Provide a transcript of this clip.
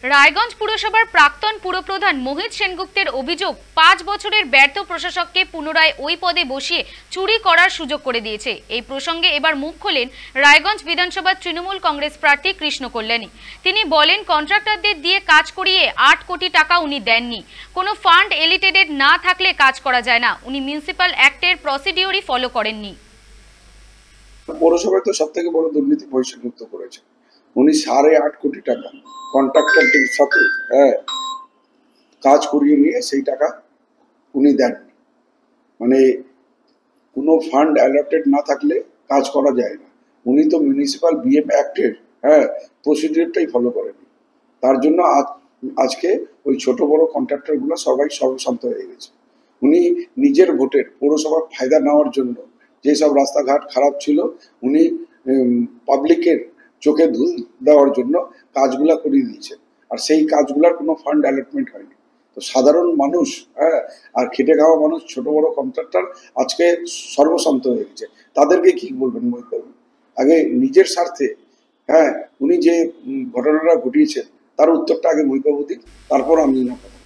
রায়গঞ্জ পুরসভার প্রাক্তন পুরপ্রধান মোহিত সেনগুপ্তের অভিযোগ ৫ বছরের ব্যর্থ প্রশাসককে পুনরায় ওই পদে বসিয়ে চুরি করার সুযোগ করে দিয়েছে। এই প্রসঙ্গে এবার মুখ খোলেন রায়গঞ্জ বিধানসভার তৃণমূল কংগ্রেস প্রার্থী কৃষ্ণ কল্যাণী। তিনি বলেন, কন্ট্রাক্টরদের দিয়ে কাজ করিয়ে ৮ কোটি টাকা উনি দেননি। কোনো ফান্ড এলিটেডেড না থাকলে কাজ করা যায় না। উনি মিউনিসিপ্যাল অ্যাক্টের প্রসিডিওরই ফলো করেননি। পৌরসভায় তো সব থেকে বড় দুর্নীতি বহিষ্কৃত করেছে। উনি ৮.৫ কোটি টাকা কন্ট্রাক্টরদের সাথে কাজ করিয়ে নিয়ে সেই টাকা উনি দেননি। মানে কোনো ফান্ড অ্যালটেড না থাকলে কাজ করা যায় না। উনি তো মিউনিসিপাল বিএম অ্যাক্টের প্রসিডিওরটাই ফলো করেনি। তার জন্য আজকে ওই ছোট বড় কন্ট্রাক্টরগুলো সবাই সর্বশান্ত হয়ে গেছে। উনি নিজের ভোটের পৌরসভার ফায়দা নেওয়ার জন্য যেসব রাস্তাঘাট খারাপ ছিল উনি পাবলিকের চোখে ধুল দেওয়ার জন্য কাজগুলা করিয়ে দিয়েছেন, আর সেই কাজগুলার কোনো ফান্ড অ্যালটমেন্ট হয়নি। তো সাধারণ মানুষ আর খেটে খাওয়া মানুষ, ছোট বড় কন্ট্রাক্টর আজকে সর্বশান্ত হয়ে গেছে। তাদেরকে কি বলবেন মহিতবাবু? আগে নিজের স্বার্থে উনি যে ঘটনাটা ঘটিয়েছেন তার উত্তরটা আগে মহিতবাবু দিন, তারপর আমি না কথা।